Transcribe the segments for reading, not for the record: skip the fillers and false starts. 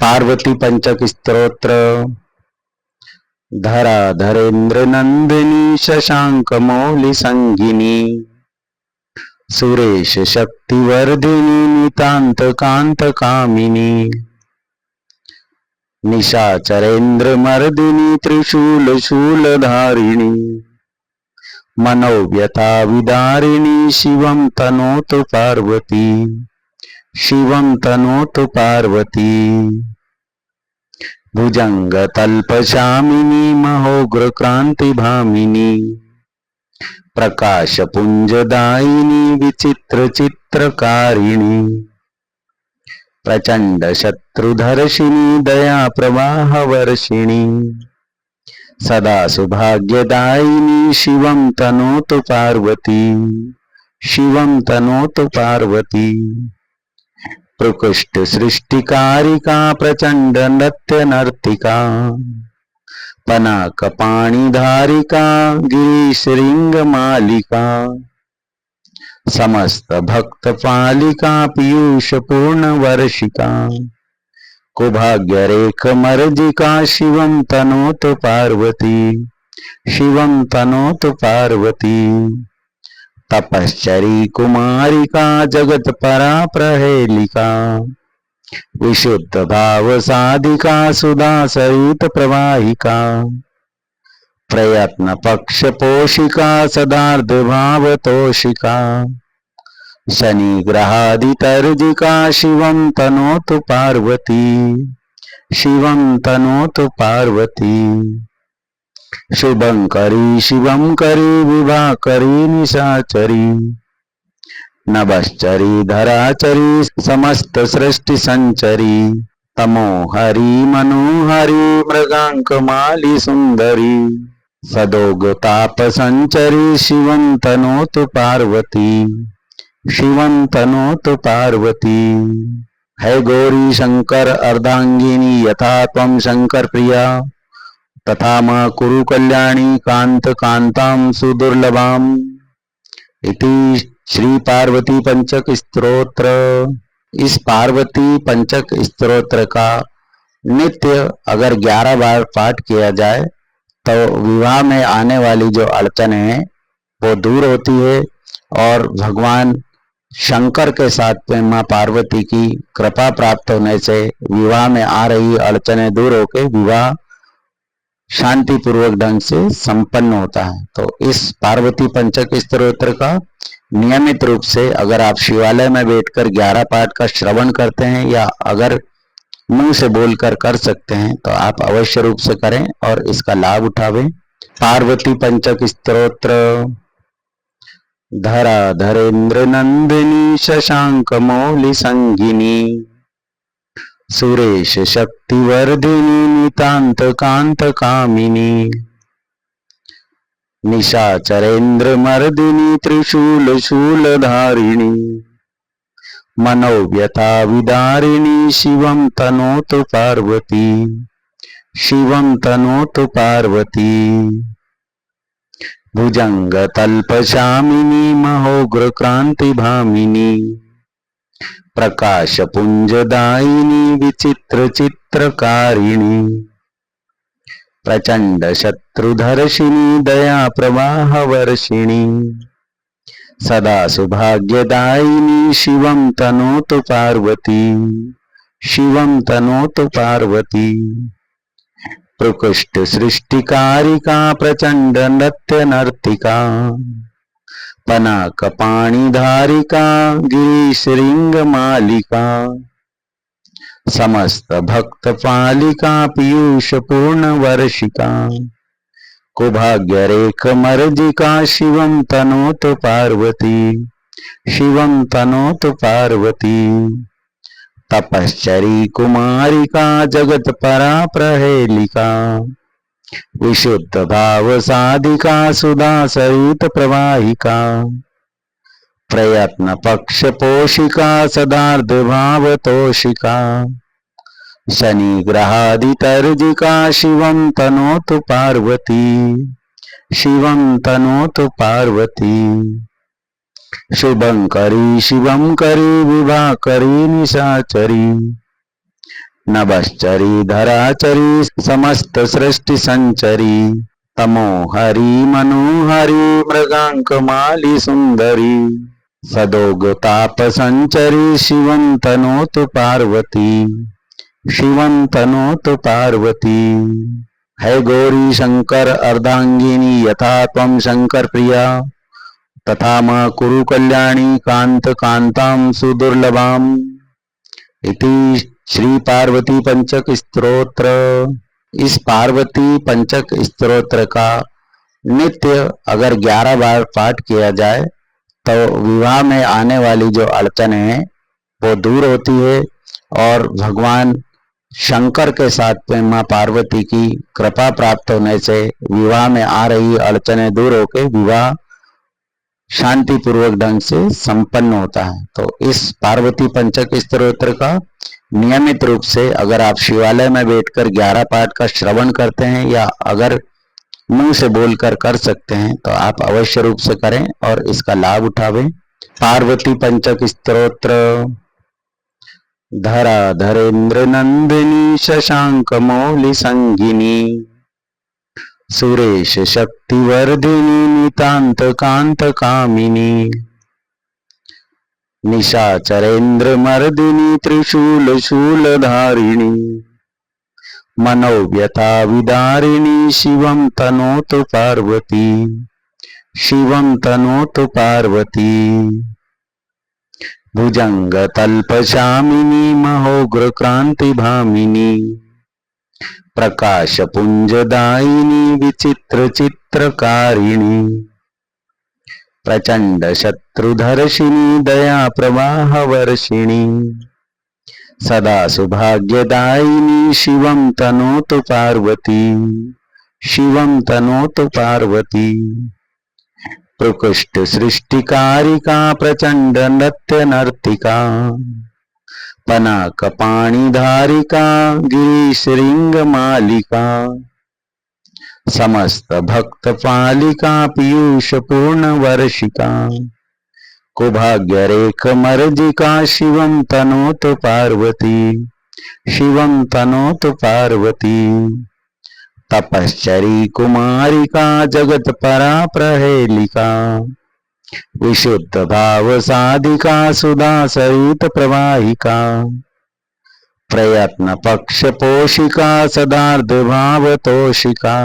पार्वती पंचक स्तोत्र। धरा धरेन्द्र नंदिनी शशांक मौलि संगिनी सुरेश शक्तिवर्धिनी नितांत कांत कामिनी निशाचरेन्द्र मर्दिनी त्रिशूल शूलधारिणी मनोव्यथा विदारिणी शिवं तनोतु पार्वती शिवं तनोतु पार्वती भुजंग तल्पशामिनी महोग्र क्रांति भामिनी प्रकाश पुंजदायिनी विचित्र चित्रकारिणी प्रचंड शत्रुधर्षिणी दया प्रवाह वर्षिणी सदा सौभाग्यदायिनी शिवं तनोतु पार्वती शिवं तनोतु पार्वती प्रकृष्ट सृष्टिकारिका प्रचंड नृत्य नर्तिका पनाक पाणिधारिका गिरीशृंग मालिका समस्त भक्त पालिका पीयूष पूर्ण वर्षिका कुभाग्य रेख मर्जिका शिवं तनोतु पार्वती शिवं तनोतु पार्वती तपश्चरी कुमारिका जगत परा प्रहेलिका विशुद्ध भाव साधिका सुधा सहित प्रवाहिका प्रयत्न पक्ष पोषिका सदार्थ भाव तोषिका शनि ग्रहादितर्जिका शिवं तनोतु पार्वती शिवं तनोतु पार्वती शुभंकरी शिवंकरी विभाकरी निशाचरी नभश्चरी धराचरी समस्त सृष्टि संचरी तमोहरी मनोहरी मृगांक माली सुंदरी सदोग ताप संचरी शिवं तनोतु पार्वती शिवं तनोतु पार्वती। है गौरी शंकर अर्धांगिनी यथा त्वं शंकर प्रिया तथा मां कुरु कल्याणी कांत कांतां सुदुर्लभाम। इति श्री पार्वती पंचक स्तोत्र। इस पार्वती पंचक स्तोत्र का नित्य अगर 11 बार पाठ किया जाए तो विवाह में आने वाली जो अड़चने हैं वो दूर होती है और भगवान शंकर के साथ में मां पार्वती की कृपा प्राप्त होने से विवाह में आ रही अड़चने दूर होकर विवाह शांति पूर्वक ढंग से संपन्न होता है। तो इस पार्वती पंचक स्तोत्र का नियमित रूप से अगर आप शिवालय में बैठकर 11 पाठ का श्रवण करते हैं या अगर मुंह से बोलकर कर सकते हैं तो आप अवश्य रूप से करें और इसका लाभ उठावें। पार्वती पंचक स्तोत्र। धरा धरेन्द्र नंदिनी शशांक मौलि संगिनी सुरेश शक्तिवर्धिनी नितांत कांत कामिनी निशाचरेन्द्र मर्दिनी त्रिशूल शूलधारिणी मनोव्यथा विदारिणी शिवं तनोतु पार्वती शिवं तनोतु पार्वती भुजंग तल्पशामिनी महोग्र क्रांति भामिनी प्रकाश पुंजदायिनी विचित्र चित्रकारिणी प्रचंड शत्रुधर्षिणी दया प्रवाह वर्षिणी सदा सौभाग्यदायिनी शिवं तनोतु पार्वती शिवं तनोतु पार्वती प्रकृष्ट सृष्टिकारिका प्रचंड नृत्य नर्तिका पनाक पाणिधारिका गिरीशृंग मालिका समस्त भक्त पालिका पीयूष पूर्ण वर्षिका कुभाग्य रेख मर्जिका शिवं तनोतु पार्वती शिवं तनोतु पार्वती तपश्चरी कुमारिका जगत परा प्रहेलिका विशुद्ध भाव साधिका सुधा सहित प्रवाहिका प्रयत्न पक्ष पोषिका सदार्थ भाव तोषिका शनि ग्रहादितर्जिका शिवं तनोतु पार्वती शिवं तनोतु पार्वती शुभंकरी शिवंकरी विभाकरी निशाचरी नभश्चरी धराचरी समस्त सृष्टि संचरी तमो हरि मनोहरि मृगांक माली सुंदरी सदोगताप संचरी शिवं तनोतु पार्वती शिवं तनोतु पार्वती। है गौरी शंकर अर्धांगिनी यथा त्वं शंकर प्रिया तथा मां कुरु कल्याणी कांत कांतां सुदुर्लभाम्। इति श्री पार्वती पंचक स्तोत्र। इस पार्वती पंचक स्तोत्र का नित्य अगर 11 बार पाठ किया जाए तो विवाह में आने वाली जो अड़चने हैं वो दूर होती है और भगवान शंकर के साथ में मां पार्वती की कृपा प्राप्त होने से विवाह में आ रही अड़चने दूर होकर विवाह शांति पूर्वक ढंग से संपन्न होता है। तो इस पार्वती पंचक स्तोत्र का नियमित रूप से अगर आप शिवालय में बैठकर 11 पाठ का श्रवण करते हैं या अगर मुंह से बोलकर कर सकते हैं तो आप अवश्य रूप से करें और इसका लाभ उठावें। पार्वती पंचक स्तोत्र। धरा धरेन्द्र नंदिनी शशांक मौलि संगिनी सुरेश शक्तिवर्धिनी नितांत कांत कामिनी निशाचरेन्द्र मर्दिनी त्रिशूल शूलधारिणी मनोव्यथा विदारिणी शिवं तनोतु पार्वती शिवं तनोतु पार्वती। भुजंग तल्पशामिनी महोग्र क्रांति भामिनी प्रकाश पुंजदायिनी विचित्र चित्रकारिणी प्रचंड शत्रुधर्षिणी दया प्रवाह वर्षिणी सदा सौभाग्यदायिनी शिवं तनोतु पार्वती शिवं तनोतु पार्वती। प्रकृष्ट सृष्टिकारिका प्रचंड नृत्य नर्तिका पनाक पाणिधारिका गिरीशृंग मालिका समस्त भक्त पालिका पीयूष पूर्ण वर्षिका कुभाग्य रेख मर्जिका शिवं तनोतु पार्वती शिवं तनोतु पार्वती। तपश्चरी कुमारिका जगत परा प्रहेलिका विशुद्ध भाव साधिका सुधा सहित प्रवाहिका प्रयत्न पक्ष पोषिका सदार्थ भाव तोषिका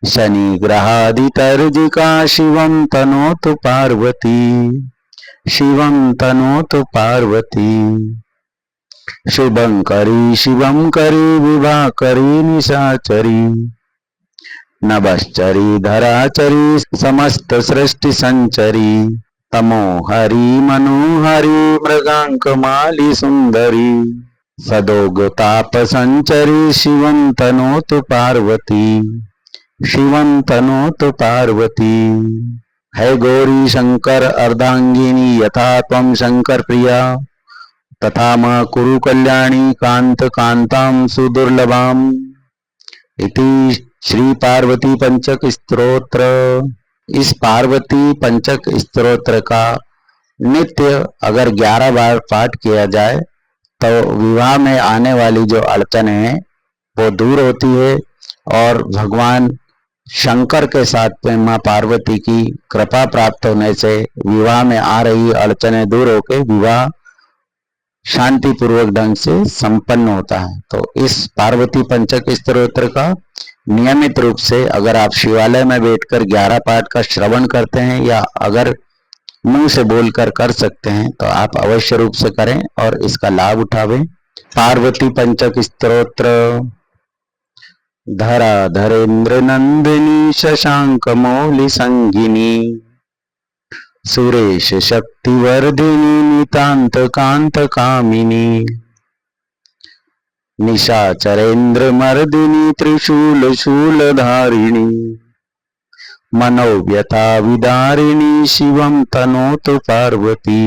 शनि ग्रहादितर्जिका शिवं तनोतु पार्वती शिवं तनोतु पार्वती। शुभंकरी शिवंकरी विभाकरी निशाचरी नभश्चरी धराचरी समस्त सृष्टि संचरी तमो हरि मनोहरि मृगांक माली सुंदरी सदोगताप संचरी शिवं तनोतु पार्वती शिवं तनोतु पार्वती। है गौरी शंकर अर्धांगिनी यथा त्वं शंकर प्रिया तथा मां कुरु कल्याणी कांत कांतां सुदुर्लभाम्। इति श्री पार्वती पंचक स्तोत्र। इस पार्वती पंचक स्तोत्र का नित्य अगर 11 बार पाठ किया जाए तो विवाह में आने वाली जो अड़चने हैं वो दूर होती है और भगवान शंकर के साथ में मां पार्वती की कृपा प्राप्त होने से विवाह में आ रही अड़चने दूर होकर विवाह शांति पूर्वक ढंग से संपन्न होता है। तो इस पार्वती पंचक स्तोत्र का नियमित रूप से अगर आप शिवालय में बैठकर 11 पाठ का श्रवण करते हैं या अगर मुंह से बोलकर कर सकते हैं तो आप अवश्य रूप से करें और इसका लाभ उठावें। पार्वती पंचक स्तोत्र। धरा धरेन्द्र नंदिनी शशांक मौलि संगिनी सुरेश शक्तिवर्धिनी नितांत कांत कामिनी निशाचरेन्द्र मर्दिनी त्रिशूल शूलधारिणी मनोव्यथा विदारिणी शिवं तनोतु पार्वती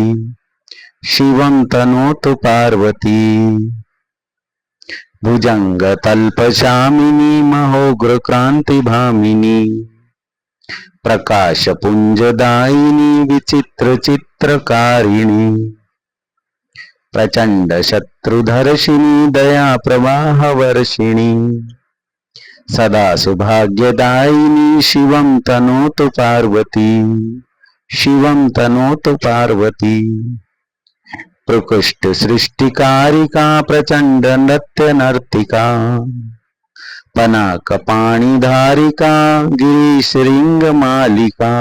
शिवं तनोतु पार्वती। भुजंग तल्पशामिनी महोग्र क्रांति भामिनी प्रकाश पुंजदायिनी विचित्र चित्रकारिणी प्रचंड शत्रुधर्षिणी दया प्रवाह वर्षिणी सदा सौभाग्यदायिनी शिवं तनोतु पार्वती शिवं तनोतु पार्वती। प्रकृष्ट सृष्टिकारिका प्रचंड नृत्य नर्तिका पनाक पाणिधारिका गिरीशृंग मालिका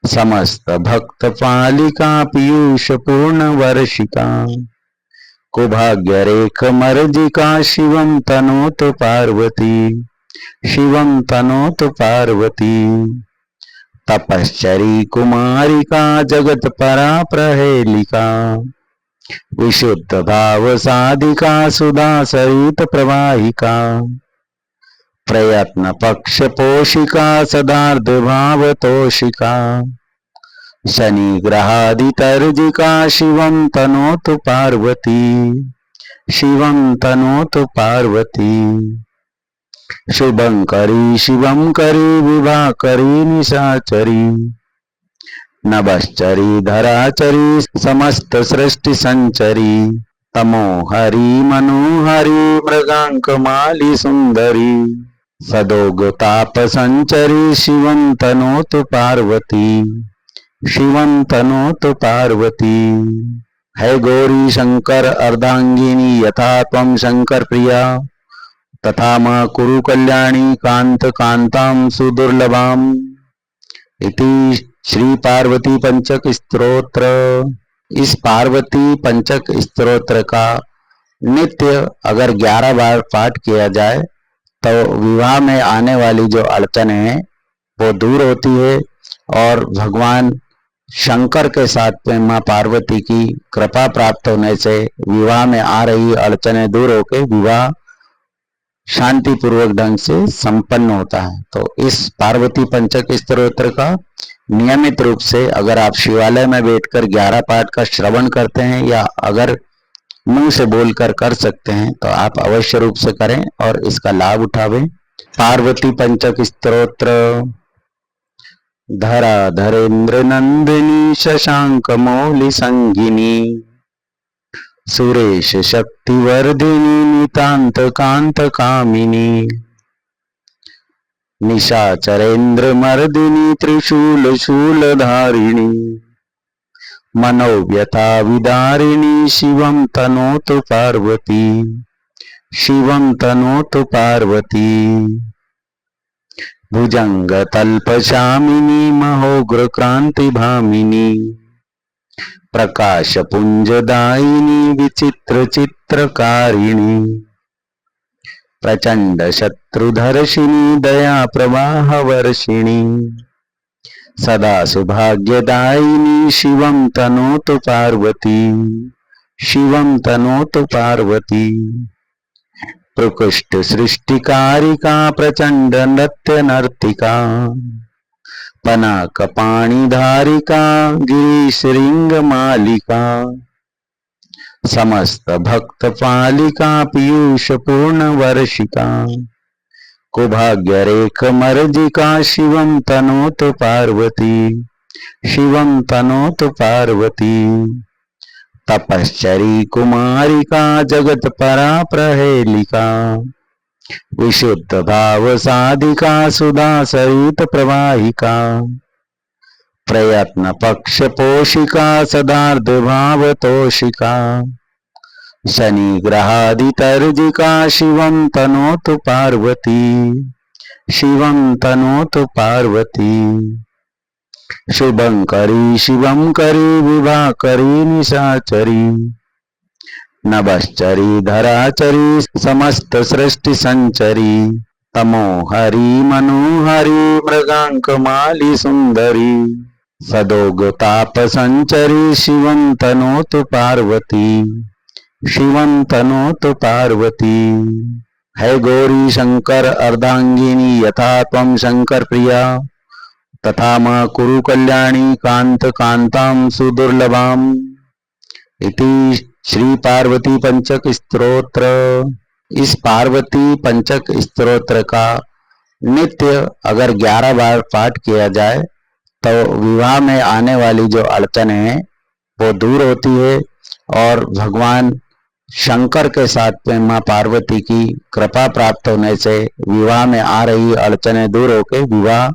समस्त भक्त पालिका पीयूष पूर्ण वर्षिका कुभाग्य रेख मर्जिका शिवं तनोतु पार्वती शिवं तनोतु पार्वती। तपश्चरी कुमारिका जगत परा प्रहेलिका विशुद्ध भाव साधिका सुधा सरित प्रवाहिका प्रयत्न पक्ष पोषिका सदार्थ भाव तोषिका शनि ग्रहादितर्जिका शिवं तनोतु पार्वती शिवं तनोतु पार्वती। शुभंकरी शिवंकरी विभाकरी निशाचरी नभश्चरी धराचरी समस्त सृष्टि संचरी तमोहरी मनोहरी मृगांकमाली सुंदरी सदोगताप संचरी शिवं तनोतु पार्वती शिवं तनोतु पार्वती। है गौरी शंकर अर्धांगिनी यथा त्वं शंकर प्रिया तथा मां कुरु कल्याणी कांत कांतां सुदुर्लभाम। इति श्री पार्वती पंचक स्तोत्र। इस पार्वती पंचक स्तोत्र का नित्य अगर 11 बार पाठ किया जाए तो विवाह में आने वाली जो अड़चने हैं वो दूर होती है और भगवान शंकर के साथ में मां पार्वती की कृपा प्राप्त होने से विवाह में आ रही अड़चने दूर होकर विवाह शांति पूर्वक ढंग से संपन्न होता है। तो इस पार्वती पंचक स्तोत्र का नियमित रूप से अगर आप शिवालय में बैठकर 11 पाठ का श्रवण करते हैं या अगर मुंह से बोलकर कर सकते हैं तो आप अवश्य रूप से करें और इसका लाभ उठावें। पार्वती पंचक स्तोत्र। धरा धरेन्द्र नंदिनी शशांक मौलि संगिनी सुरेश शक्तिवर्धिनी नितांत कांत कामिनी निशाचरेन्द्र मर्दिनी त्रिशूल शूलधारिणी मनोव्यथा विदारिणी शिवं तनोतु पार्वती शिवं तनोतु पार्वती। भुजंग तल्पशामिनी महोग्र क्रांति भामिनी प्रकाश पुंजदायिनी विचित्र चित्रकारिणी प्रचंड शत्रुधर्षिणी दया प्रवाह वर्षिणी सदा सौभाग्यदायिनी शिवं तनोतु पार्वती शिवं तनोतु पार्वती। प्रकृष्ट सृष्टिकारिका प्रचंड नृत्य नर्तिका पनाक पाणिधारिका गिरीशृंग मालिका समस्त भक्त पालिका पीयूष पूर्ण वर्षिका कुभाग्य रेख मर्जिका शिवं तनोतु पार्वती शिवं तनोतु पार्वती। तपश्चरी कुमारिका जगत परा प्रहेलिका विशुद्ध भाव साधिका सुधा सरित प्रवाहिका प्रयत्न पक्ष पोषिका सदार्थ भाव तोषिका शनि ग्रहादितर्जिका शिवं तनोतु पार्वती शिवं तनोतु पार्वती। शुभंकरी शिवंकरी विभाकरी निशाचरी नभश्चरी धराचरी समस्त सृष्टि संचरी तमोहरी मनोहरी मृगांकमाली सुंदरी सदोगताप संचरी शिवं तनोतु पार्वती शिवं तनोतु पार्वती। है गौरी शंकर अर्धांगिनी यथा त्वं शंकर प्रिया तथा मां कुरु कल्याणी कांत कांतां सुदुर्लभाम। इति श्री पार्वती पंचक स्तोत्र। इस पार्वती पंचक स्तोत्र का नित्य अगर 11 बार पाठ किया जाए तो विवाह में आने वाली जो अड़चने हैं वो दूर होती है और भगवान शंकर के साथ में मां पार्वती की कृपा प्राप्त होने से विवाह में आ रही अड़चनें दूर होकर विवाह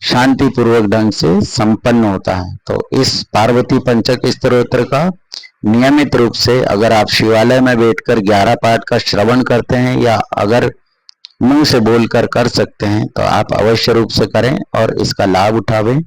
शांति पूर्वक ढंग से संपन्न होता है। तो इस पार्वती पंचक स्तोत्र का नियमित रूप से अगर आप शिवालय में बैठकर 11 पाठ का श्रवण करते हैं या अगर मुंह से बोलकर कर सकते हैं तो आप अवश्य रूप से करें और इसका लाभ उठावें।